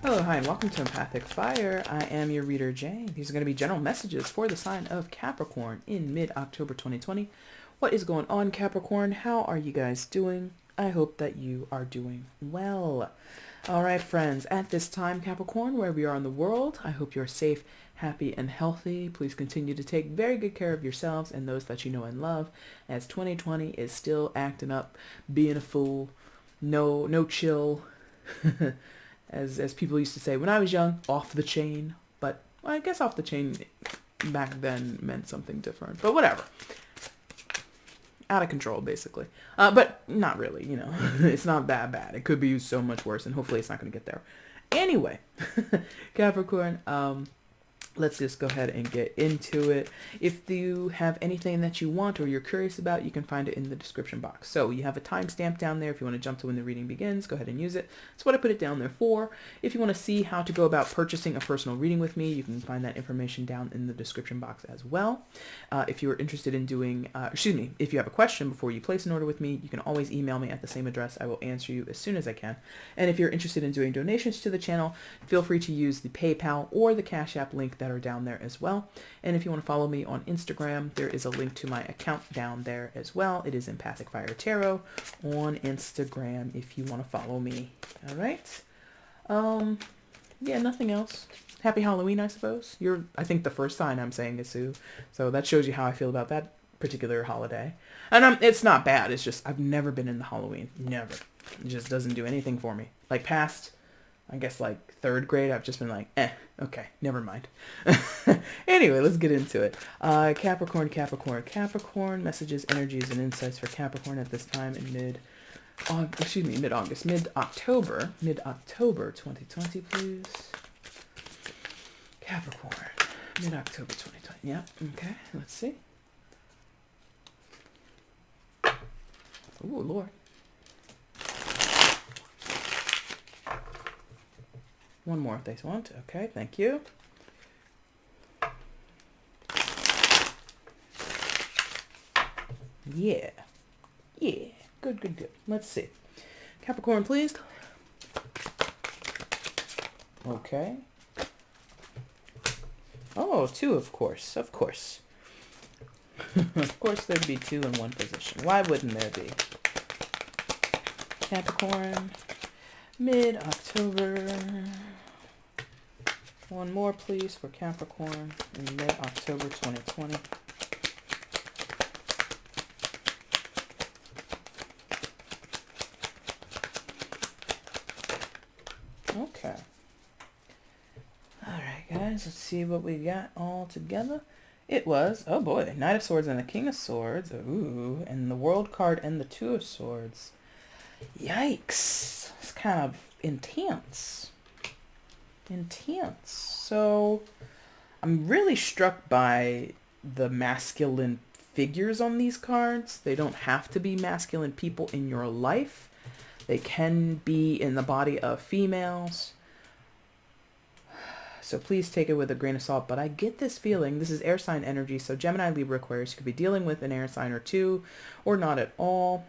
Hello, hi, and welcome to Empathic Fire. I am your reader, Jay. These are going to be general messages for the sign of Capricorn in mid-October 2020. What is going on, Capricorn? How are you guys doing? I hope that you are doing well. All right, friends, at this time, Capricorn, where we are in the world, I hope you're safe, happy, and healthy. Please continue to take very good care of yourselves and those that you know and love, as 2020 is still acting up, being a fool, no chill. As people used to say when I was young, off the chain. But well, I guess off the chain back then meant something different. But whatever. Out of control, basically. But not really, you know. It's not that bad. It could be so much worse, and hopefully it's not going to get there. Anyway, Capricorn, let's just go ahead and get into it. If you have anything that you want or you're curious about, you can find it in the description box. So you have a timestamp down there. If you want to jump to when the reading begins, go ahead and use it. That's what I put it down there for. If you want to see how to go about purchasing a personal reading with me, you can find that information down in the description box as well. If you are interested in doing, if you have a question before you place an order with me, you can always email me at the same address. I will answer you as soon as I can. And if you're interested in doing donations to the channel, feel free to use the PayPal or the Cash App link that are down there as well. And if you want to follow me on Instagram, there is a link to my account down there as well. It is EmpathicFire Tarot on Instagram if you want to follow me. All right. Yeah, nothing else. Happy Halloween, I suppose. I think the first sign I'm saying is Sue. So that shows you how I feel about that particular holiday. And it's not bad. It's just I've never been into Halloween. Never. It just doesn't do anything for me. Like past, I guess like third grade, I've just been like, okay, never mind. Anyway, let's get into it. Capricorn, messages, energies, and insights for Capricorn at this time in mid-October 2020, please. Capricorn, mid-October 2020. Yeah, okay, let's see. Ooh, Lord. One more if they want. Okay, thank you. Yeah. Good. Let's see. Capricorn, please. Okay. Oh, two, of course. Of course, there'd be two in one position. Why wouldn't there be? Capricorn, mid-October. One more, please, for Capricorn in mid-October 2020. Okay. All right, guys, let's see what we got all together. It was, oh boy, Knight of Swords and the King of Swords. Ooh, and the World card and the Two of Swords. Yikes. It's kind of intense. So I'm really struck by the masculine figures on these cards. They don't have to be masculine people in your life. They can be in the body of females. So please take it with a grain of salt. But I get this feeling, this is air sign energy. So Gemini, Libra, Aquarius, you could be dealing with an air sign or two, or not at all.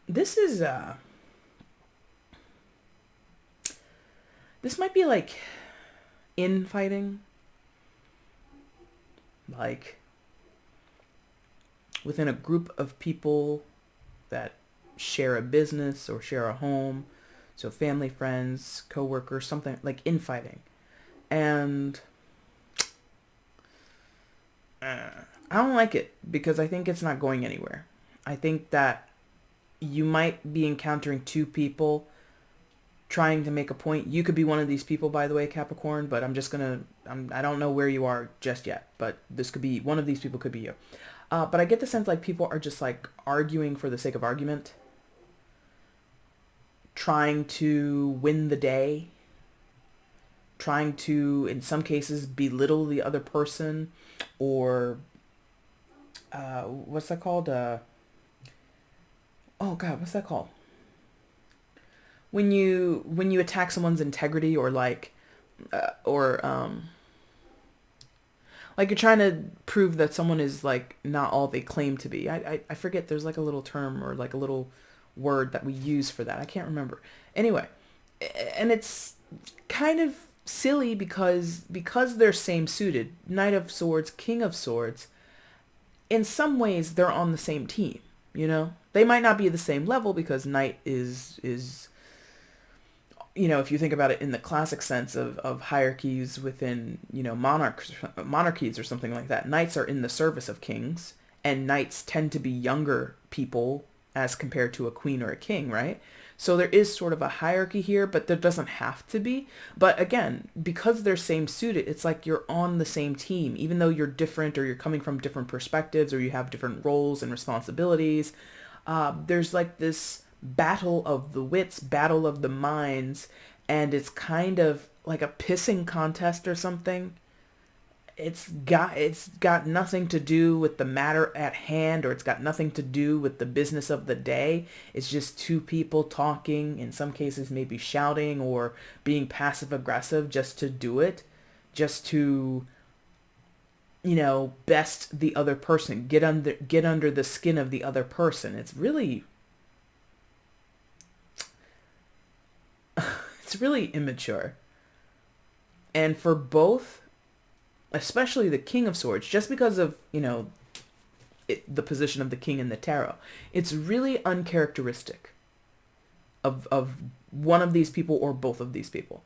This is, this might be like infighting. Like within a group of people that share a business or share a home. So family, friends, co-workers, something like infighting. And I don't like it because I think it's not going anywhere. I think that you might be encountering two people trying to make a point. You could be one of these people, by the way, Capricorn, but I don't know where you are just yet, but this could be, one of these people could be you. But I get the sense like people are just like arguing for the sake of argument. Trying to win the day, trying to, in some cases, belittle the other person, or what's that called? Oh God, what's that called? When you attack someone's integrity, or like you're trying to prove that someone is like not all they claim to be. I forget. There's like a little term or like a little word that we use for that. I can't remember. Anyway, and it's kind of silly because they're same suited, Knight of Swords, King of Swords. In some ways, they're on the same team. You know, they might not be at the same level because Knight is if you think about it in the classic sense of hierarchies within, monarchies or something like that, knights are in the service of kings, and knights tend to be younger people as compared to a queen or a king, right? So there is sort of a hierarchy here, but there doesn't have to be. But again, because they're same suited, it's like you're on the same team, even though you're different or you're coming from different perspectives or you have different roles and responsibilities. There's like this battle of the wits, battle of the minds, and it's kind of like a pissing contest or something. It's got nothing to do with the matter at hand, or it's got nothing to do with the business of the day. It's just two people talking, in some cases maybe shouting or being passive aggressive just to do it, just to best the other person, get under the skin of the other person. It's really immature. And for both, especially the King of Swords, just because of, the position of the king in the tarot, it's really uncharacteristic of one of these people or both of these people.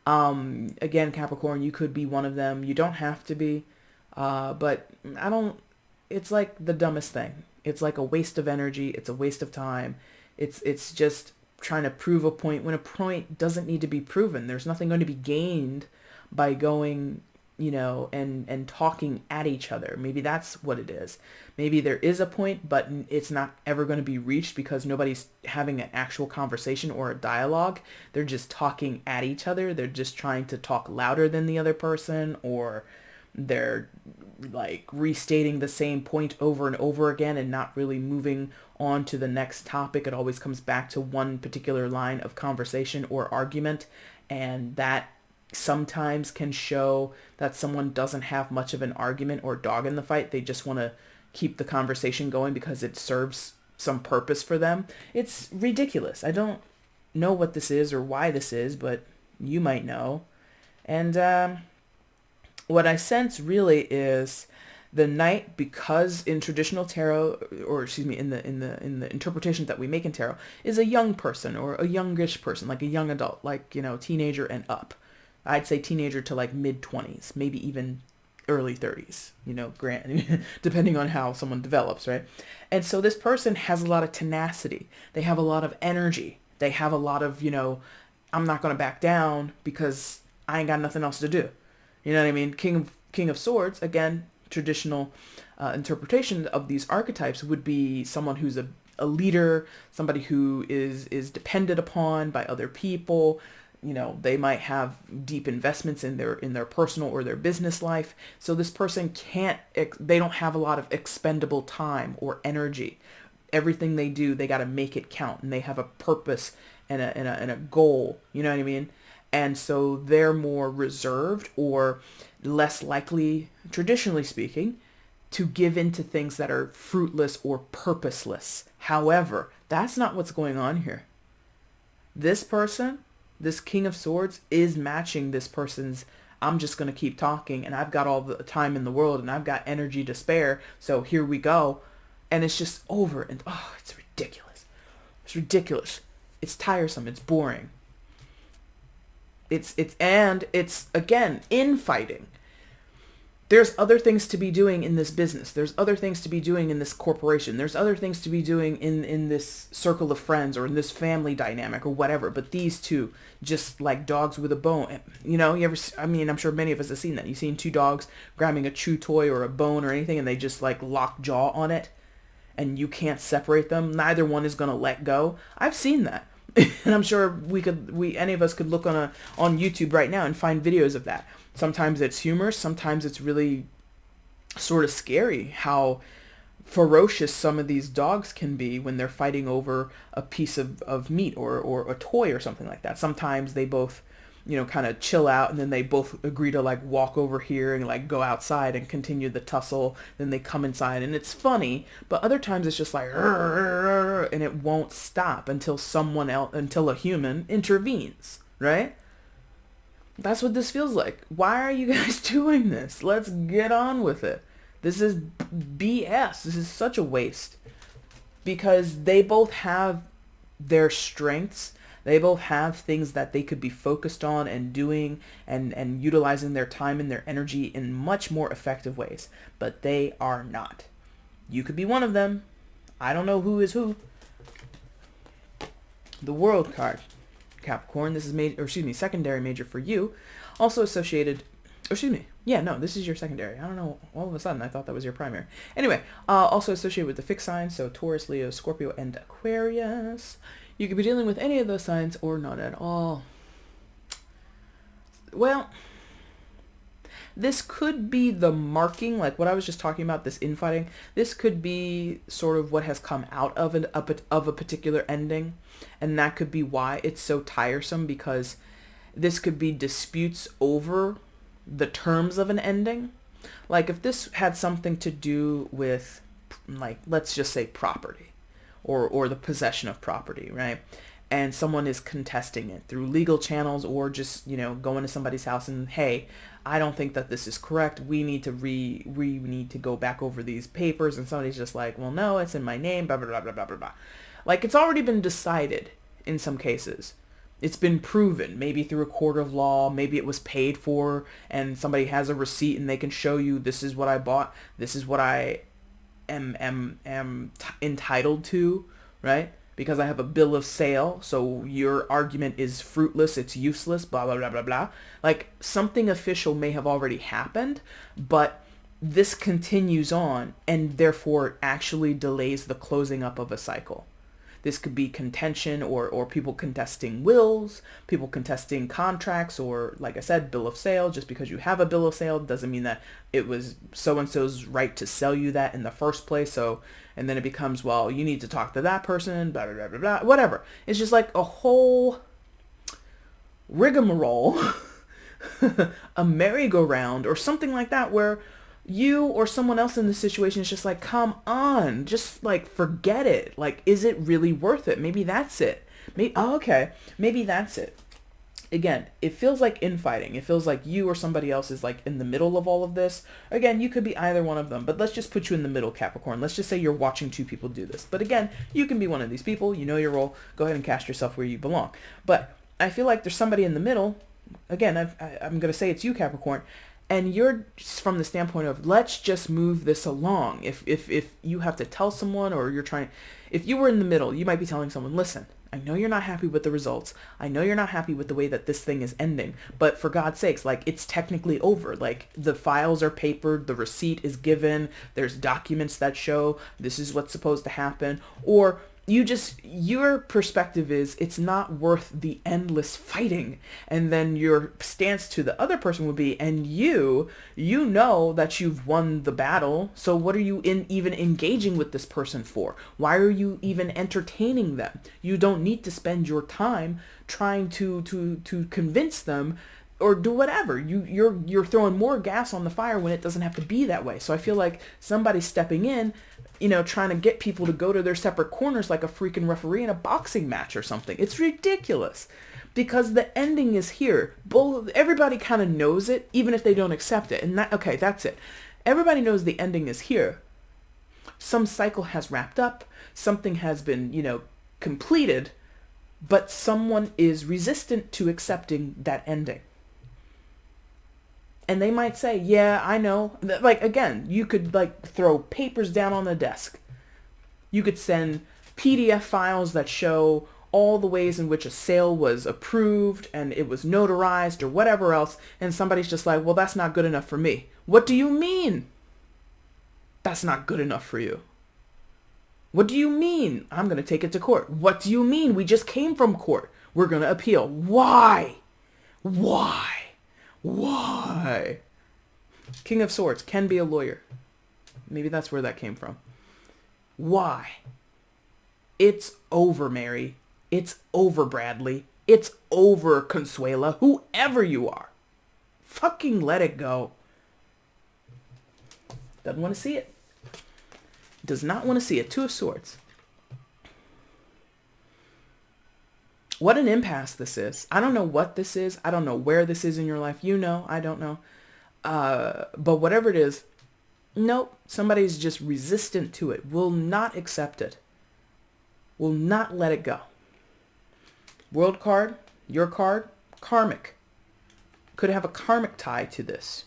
Again, Capricorn, you could be one of them. You don't have to be. But it's like the dumbest thing. It's like a waste of energy. It's a waste of time. It's just trying to prove a point when a point doesn't need to be proven. There's nothing going to be gained by going, and talking at each other. Maybe that's what it is. Maybe there is a point, but it's not ever going to be reached because nobody's having an actual conversation or a dialogue. They're just talking at each other. They're just trying to talk louder than the other person, or they're like restating the same point over and over again and not really moving on to the next topic. It always comes back to one particular line of conversation or argument, and that sometimes can show that someone doesn't have much of an argument or dog in the fight. They just want to keep the conversation going because it serves some purpose for them. It's ridiculous. I don't know what this is or why this is, but you might know. And what I sense really is the knight, because in traditional tarot, or excuse me, in the interpretation that we make in tarot, is a young person or a youngish person, like a young adult, like, teenager and up. I'd say teenager to like mid-20s, maybe even early 30s, depending on how someone develops, right? And so this person has a lot of tenacity. They have a lot of energy. They have a lot of, I'm not going to back down because I ain't got nothing else to do. You know what I mean? King of Swords, again, traditional interpretation of these archetypes would be someone who's a leader, somebody who is depended upon by other people. They might have deep investments in their personal or their business life. So this person they don't have a lot of expendable time or energy. Everything they do, they got to make it count, and they have a purpose and a goal. You know what I mean? And so they're more reserved or less likely, traditionally speaking, to give into things that are fruitless or purposeless. However, that's not what's going on here. This person, this King of Swords, is matching this person's, I'm just going to keep talking and I've got all the time in the world and I've got energy to spare. So here we go. And it's just over. And it's ridiculous. It's ridiculous. It's tiresome. It's boring. It's again, infighting. There's other things to be doing in this business. There's other things to be doing in this corporation. There's other things to be doing in this circle of friends or in this family dynamic or whatever. But these two, just like dogs with a bone, I'm sure many of us have seen that. You've seen two dogs grabbing a chew toy or a bone or anything, and they just like lock jaw on it, and you can't separate them. Neither one is going to let go. I've seen that. And I'm sure any of us could look on YouTube right now and find videos of that. Sometimes it's humorous. Sometimes it's really sort of scary how ferocious some of these dogs can be when they're fighting over a piece of meat or a toy or something like that. Sometimes they both, kind of chill out, and then they both agree to like walk over here and like go outside and continue the tussle. Then they come inside and it's funny, but other times it's just like and it won't stop until until a human intervenes, right? That's what this feels like. Why are you guys doing this? Let's get on with it. This is BS. This is such a waste, because they both have their strengths. They both have things that they could be focused on and doing and utilizing their time and their energy in much more effective ways. But they are not. You could be one of them. I don't know who is who. The World card, Capricorn. This is secondary major for you. Also associated, this is your secondary. I don't know. All of a sudden, I thought that was your primary. Anyway, also associated with the fixed signs, so Taurus, Leo, Scorpio, and Aquarius. You could be dealing with any of those signs or not at all. Well, this could be the marking, like what I was just talking about, this infighting. This could be sort of what has come out of a particular ending, and that could be why it's so tiresome, because this could be disputes over the terms of an ending. Like if this had something to do with, like, let's just say property, or the possession of property, right? And someone is contesting it through legal channels, or just, going to somebody's house and, hey, I don't think that this is correct. We need to go back over these papers. And somebody's just like, well, no, it's in my name, blah, blah, blah, blah, blah, blah, blah. Like, it's already been decided in some cases. It's been proven, maybe through a court of law, maybe it was paid for, and somebody has a receipt and they can show you, this is what I bought, this is what I am entitled to, right? Because I have a bill of sale, so your argument is fruitless, it's useless, blah, blah, blah, blah, blah. Like, something official may have already happened, but this continues on, and therefore actually delays the closing up of a cycle. This could be contention, or people contesting wills, people contesting contracts, or, like I said, bill of sale. Just because you have a bill of sale doesn't mean that it was so-and-so's right to sell you that in the first place. So, and then it becomes, well, you need to talk to that person, blah, blah, blah, blah, blah, whatever. It's just like a whole rigmarole, a merry-go-round, or something like that, where you or someone else in the situation is just like, come on, just like forget it. Like, is it really worth it? Maybe that's it. Maybe that's it. Again, it feels like infighting. It feels like you or somebody else is like in the middle of all of this. Again, you could be either one of them, but let's just put you in the middle, Capricorn. Let's just say you're watching two people do this. But again, you can be one of these people. You know your role. Go ahead and cast yourself where you belong. But I feel like there's somebody in the middle. Again, I'm going to say it's you, Capricorn. And you're from the standpoint of, let's just move this along. If you have to tell someone, or if you were in the middle, you might be telling someone, listen, I know you're not happy with the results. I know you're not happy with the way that this thing is ending, but for God's sakes, like, it's technically over. Like, the files are papered, the receipt is given, there's documents that show this is what's supposed to happen. Or your perspective is, it's not worth the endless fighting. And then your stance to the other person would be, and you know that you've won the battle, so what are you even engaging with this person for? Why are you even entertaining them? You don't need to spend your time trying to convince them or do whatever. You're throwing more gas on the fire when it doesn't have to be that way. So I feel like somebody's stepping in, trying to get people to go to their separate corners like a freaking referee in a boxing match or something. It's ridiculous, because the ending is here. Everybody kind of knows it, even if they don't accept it. And that's it. Everybody knows the ending is here. Some cycle has wrapped up. Something has been, completed, but someone is resistant to accepting that ending. And they might say, yeah, I know. Like, again, you could, like, throw papers down on the desk. You could send PDF files that show all the ways in which a sale was approved and it was notarized or whatever else. And somebody's just like, well, that's not good enough for me. What do you mean that's not good enough for you? What do you mean I'm going to take it to court? What do you mean we just came from court? We're going to appeal. Why? King of Swords can be a lawyer. Maybe that's where that came from. Why? It's over, Mary. It's over, Bradley. It's over, Consuela, whoever you are. Fucking let it go. Doesn't want to see it. Does not want to see it. Two of Swords. What an impasse this is. I don't know what this is. I don't know where this is in your life. You know, I don't know. But whatever it is, nope. Somebody's just resistant to it. Will not accept it. Will not let it go. World card, your card, karmic. Could have a karmic tie to this.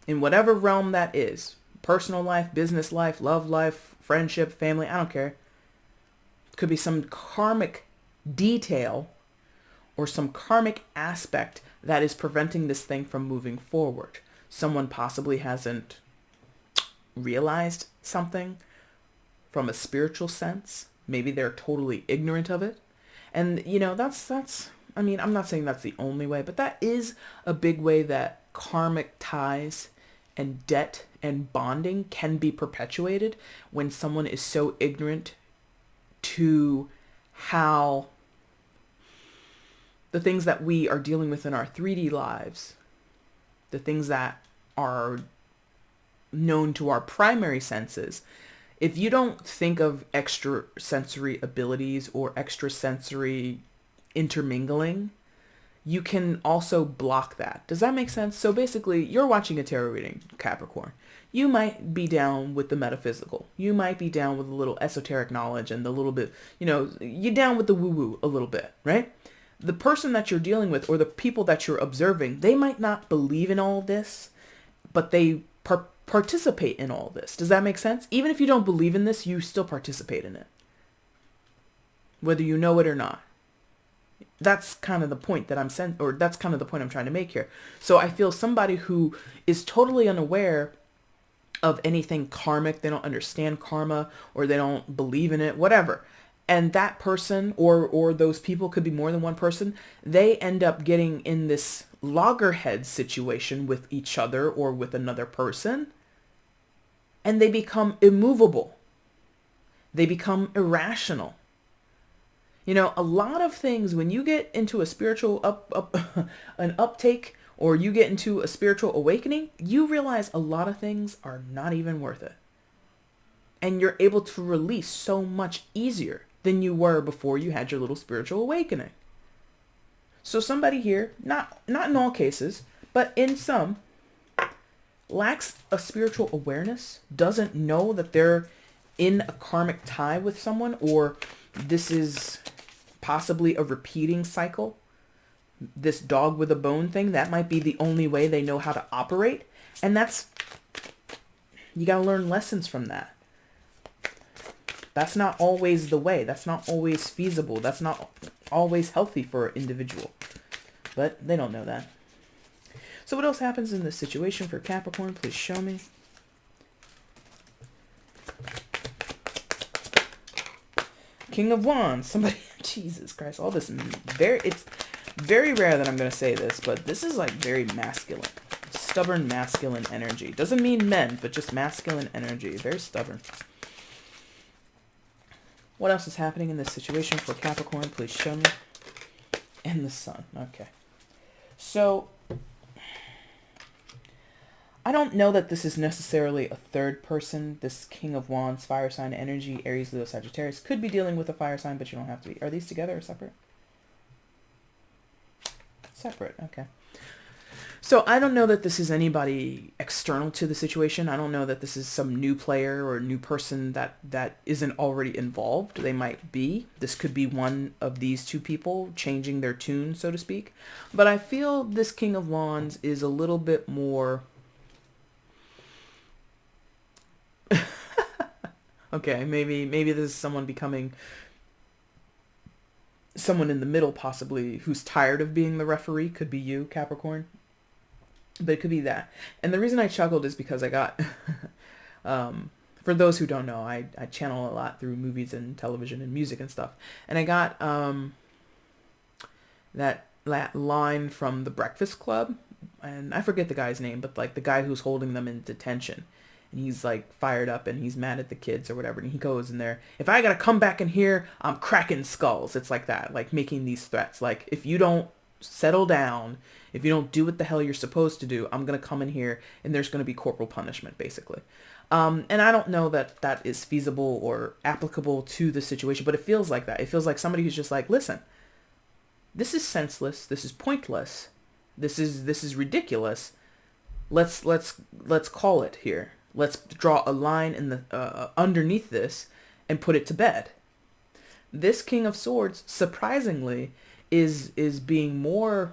In whatever realm that is. Personal life, business life, love life, friendship, family, I don't care. Could be some karmic detail or some karmic aspect that is preventing this thing from moving forward. Someone possibly hasn't realized something from a spiritual sense. Maybe they're totally ignorant of it. And, you know, that's, I mean, I'm not saying that's the only way, but that is a big way that karmic ties and debt and bonding can be perpetuated when someone is so ignorant to how the things that we are dealing with in our 3D lives, the things that are known to our primary senses, if you don't think of extrasensory abilities or extrasensory intermingling, you can also block that. Does that make sense? So basically, you're watching a tarot reading, Capricorn. You might be down with the metaphysical. You might be down with a little esoteric knowledge and the little bit, you know, you're down with the woo-woo a little bit, right? The person that you're dealing with or the people that you're observing, they might not believe in all this, but they participate in all this. Does that make sense? Even if you don't believe in this, you still participate in it. Whether you know it or not. That's kind of the point that that's kind of the point I'm trying to make here. So I feel somebody who is totally unaware of anything karmic, they don't understand karma or they don't believe in it, whatever. And that person or those people, could be more than one person, they end up getting in this loggerhead situation with each other or with another person. And they become immovable. They become irrational. You know, a lot of things, when you get into a spiritual an uptake, or you get into a spiritual awakening, you realize a lot of things are not even worth it. And you're able to release so much easier than you were before you had your little spiritual awakening. So somebody here, not in all cases, but in some, lacks a spiritual awareness, doesn't know that they're in a karmic tie with someone, or this is possibly a repeating cycle. This dog with a bone thing, that might be the only way they know how to operate. And you got to learn lessons from that. That's not always the way. That's not always feasible. That's not always healthy for an individual. But they don't know that. So what else happens in this situation for Capricorn? Please show me. King of Wands. Somebody, Jesus Christ, all this it's very rare that I'm going to say this, but this is like very masculine. Stubborn masculine energy. Doesn't mean men, but just masculine energy. Very stubborn. What else is happening in this situation for Capricorn? Please show me. And the Sun. Okay. So, I don't know that this is necessarily a third person. This King of Wands, fire sign energy, Aries, Leo, Sagittarius, could be dealing with a fire sign, but you don't have to be. Are these together or separate? Separate, okay. So I don't know that this is anybody external to the situation. I don't know that this is some new player or new person that isn't already involved. They might be. This could be one of these two people changing their tune, so to speak. But I feel this King of Wands is a little bit more... Okay, maybe this is someone becoming someone in the middle, possibly, who's tired of being the referee. Could be you, Capricorn. But it could be that. And the reason I chuckled is because I got, for those who don't know, I channel a lot through movies and television and music and stuff. And I got that line from The Breakfast Club. And I forget the guy's name, but like the guy who's holding them in detention. and he's like fired up and he's mad at the kids or whatever. And he goes in there, if I gotta come back in here, I'm cracking skulls. It's like that, like making these threats. Like, if you don't settle down, if you don't do what the hell you're supposed to do, I'm gonna come in here and there's gonna be corporal punishment, basically. And I don't know that that is feasible or applicable to the situation, but it feels like that. It feels like somebody who's just like, listen, this is senseless. This is pointless. This is ridiculous. Let's call it here. Let's draw a line in the underneath this and put it to bed. This King of Swords, surprisingly, is being more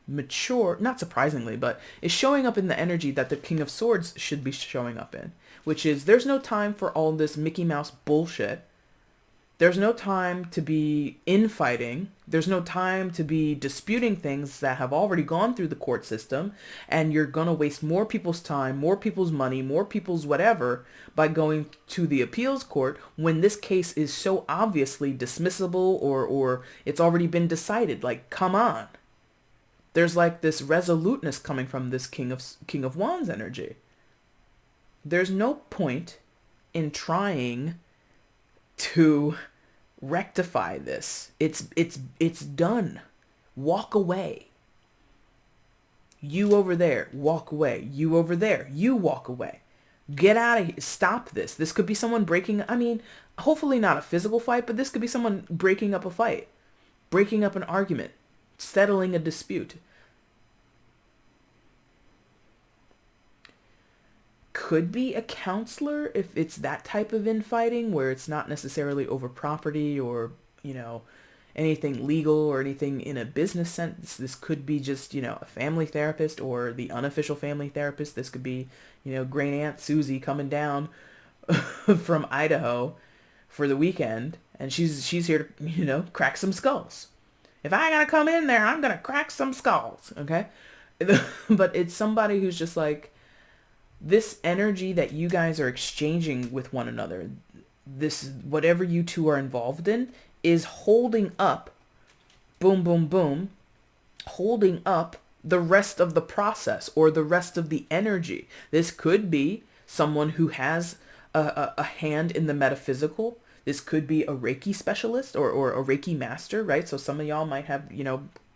mature, not surprisingly, but is showing up in the energy that the King of Swords should be showing up in, which is there's no time for all this Mickey Mouse bullshit. There's no time to be infighting. There's no time to be disputing things that have already gone through the court system, and you're going to waste more people's time, more people's money, more people's whatever by going to the appeals court when this case is so obviously dismissible or it's already been decided. Like, come on. There's like this resoluteness coming from this King of Wands energy. There's no point in trying to rectify this. It's done. Walk away. You over there, walk away. You over there, you walk away. Get out of here. Stop this. This could be someone breaking, I mean, hopefully not a physical fight, but this could be someone breaking up a fight, breaking up an argument, settling a dispute. Could be a counselor if it's that type of infighting where it's not necessarily over property or, anything legal or anything in a business sense. This could be just, a family therapist or the unofficial family therapist. This could be, Great Aunt Susie coming down from Idaho for the weekend, and she's here to, crack some skulls. If I gotta come in there, I'm gonna crack some skulls, okay? But it's somebody who's just like, this energy that you guys are exchanging with one another, this, whatever you two are involved in, is holding up, boom, boom, boom, holding up the rest of the process or the rest of the energy. This could be someone who has a hand in the metaphysical. This could be a Reiki specialist or a Reiki master, right? So some of y'all might have,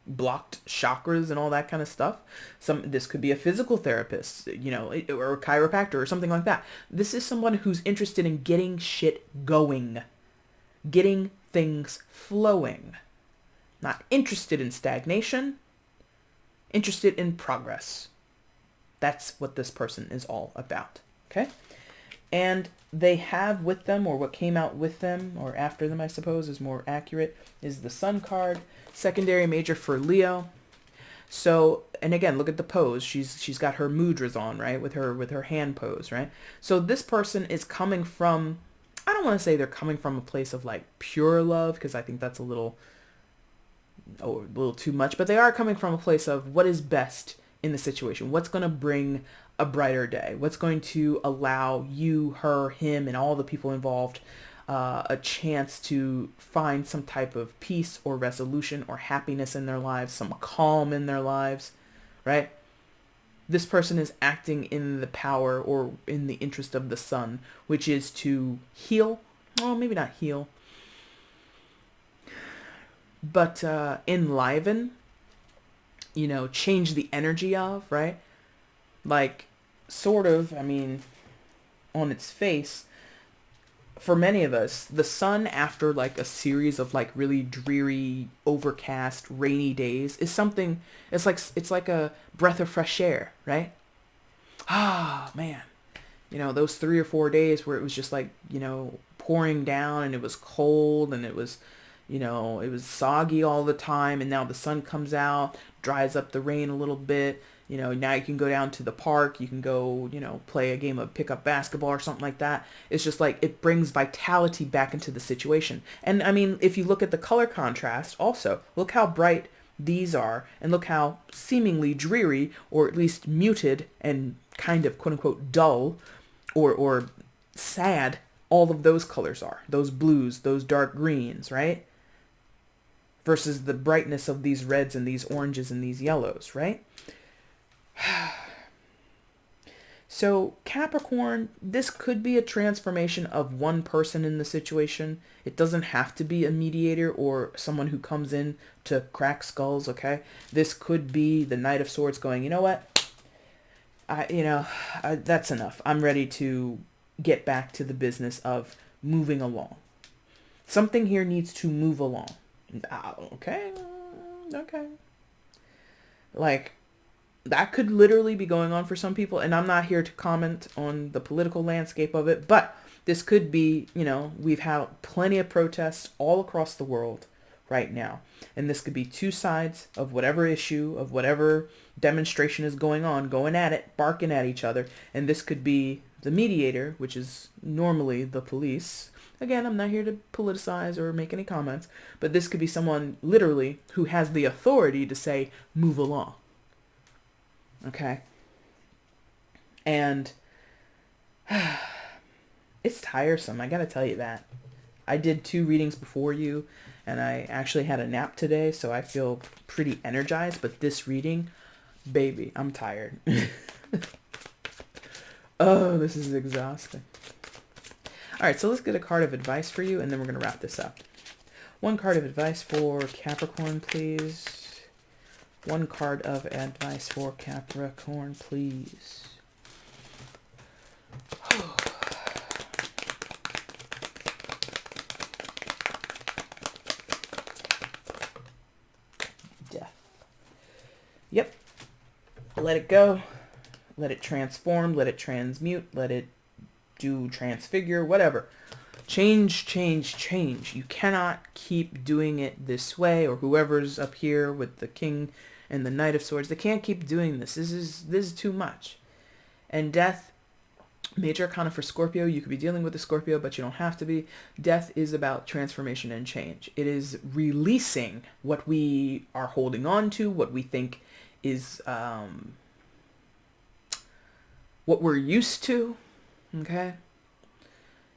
blocked chakras and all that kind of stuff. This could be a physical therapist, or a chiropractor or something like that. This is someone who's interested in getting shit going, getting things flowing, not interested in stagnation, interested in progress. That's what this person is all about. Okay. And they have with them, or what came out with them, or after them, I suppose is more accurate, is the Sun card, secondary major for Leo. So, and again, look at the pose. She's got her mudras on, right? With her hand pose, right? So this person is coming from, I don't want to say they're coming from a place of like pure love, because I think that's a little too much, but they are coming from a place of what is best in the situation. What's going to bring a brighter day? What's going to allow you, her, him, and all the people involved a chance to find some type of peace or resolution or happiness in their lives, some calm in their lives, right? This person is acting in the power or in the interest of the sun, which is to heal. Well, maybe not heal, but enliven, change the energy of, right? Like, sort of, I mean, on its face, for many of us, the sun after like a series of like really dreary, overcast, rainy days is something, it's like a breath of fresh air, right? Ah, man. Those 3 or 4 days where it was just like, pouring down and it was cold and it was soggy all the time, and now the sun comes out, dries up the rain a little bit. Now you can go down to the park, you can go, play a game of pickup basketball or something like that. It's just like, it brings vitality back into the situation. And I mean, if you look at the color contrast also, look how bright these are, and look how seemingly dreary, or at least muted and kind of quote unquote dull or sad, all of those colors are. Those blues, those dark greens, right? Versus the brightness of these reds and these oranges and these yellows, right? So Capricorn, this could be a transformation of one person in the situation. It doesn't have to be a mediator or someone who comes in to crack skulls, okay? This could be the Knight of Swords going, you know what? That's enough. I'm ready to get back to the business of moving along. Something here needs to move along. Okay. Like, that could literally be going on for some people, and I'm not here to comment on the political landscape of it, but this could be, we've had plenty of protests all across the world right now, and this could be two sides of whatever issue, of whatever demonstration is going on, going at it, barking at each other, and this could be the mediator, which is normally the police. Again, I'm not here to politicize or make any comments, but this could be someone literally who has the authority to say, move along. Okay. And it's tiresome. I got to tell you that. I did 2 readings before you, and I actually had a nap today, so I feel pretty energized. But this reading, baby, I'm tired. Oh, this is exhausting. All right, so let's get a card of advice for you, and then we're going to wrap this up. 1 card of advice for Capricorn, please. 1 card of advice for Capricorn, please. Death. Yep. Let it go. Let it transform. Let it transmute. Let it do transfigure. Whatever. Change, change, change. You cannot keep doing it this way, or whoever's up here with the King and the Knight of Swords. They can't keep doing this. This is too much. And death, major arcana for Scorpio. You could be dealing with a Scorpio, but you don't have to be. Death is about transformation and change. It is releasing what we are holding on to, what we think is what we're used to. Okay?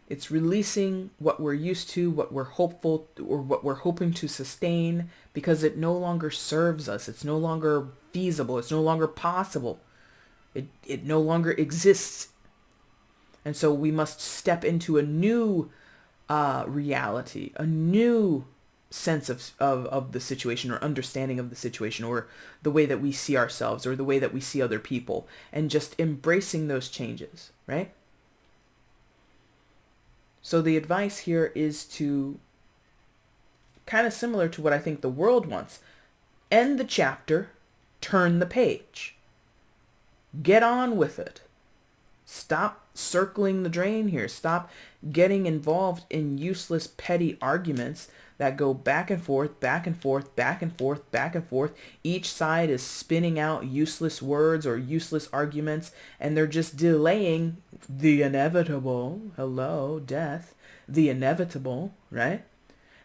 It's releasing what we're used to, what we're hopeful, or what we're hoping to sustain, because it no longer serves us. It's no longer feasible. It's no longer possible. It no longer exists. And so we must step into a new reality, a new sense of the situation, or understanding of the situation, or the way that we see ourselves, or the way that we see other people, and just embracing those changes, right? So the advice here is to, kind of similar to what I think the world wants, end the chapter, turn the page. Get on with it. Stop circling the drain here. Stop getting involved in useless, petty arguments that go back and forth, back and forth, back and forth, back and forth. Each side is spinning out useless words or useless arguments, and they're just delaying the inevitable. Hello, death. The inevitable, right?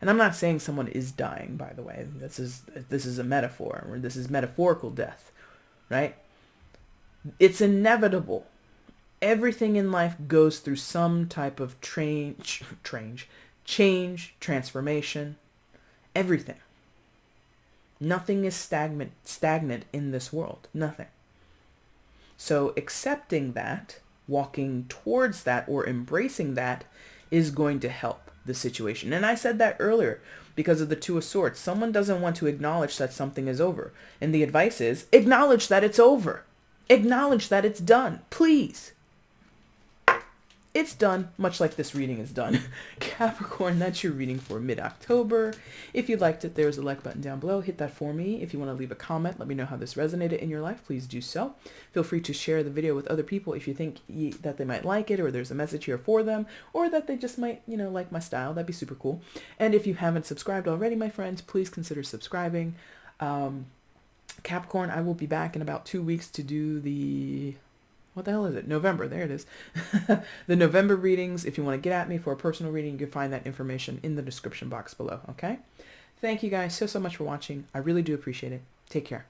And I'm not saying someone is dying, by the way. This is a metaphor, or this is metaphorical death, right? It's inevitable. Everything in life goes through some type of change, transformation, everything. Nothing is stagnant in this world. Nothing. So accepting that, walking towards that, or embracing that is going to help the situation. And I said that earlier because of the 2 of Swords. Someone doesn't want to acknowledge that something is over. And the advice is, acknowledge that it's over. Acknowledge that it's done. Please. It's done, much like this reading is done. Capricorn, that's your reading for mid-October. If you liked it, there's a like button down below. Hit that for me. If you want to leave a comment, let me know how this resonated in your life. Please do so. Feel free to share the video with other people if you think that they might like it, or there's a message here for them, or that they just might, like my style. That'd be super cool. And if you haven't subscribed already, my friends, please consider subscribing. Capricorn, I will be back in about 2 weeks to do the... what the hell is it? November. There it is. The November readings. If you want to get at me for a personal reading, you can find that information in the description box below. Okay? Thank you guys so much for watching. I really do appreciate it. Take care.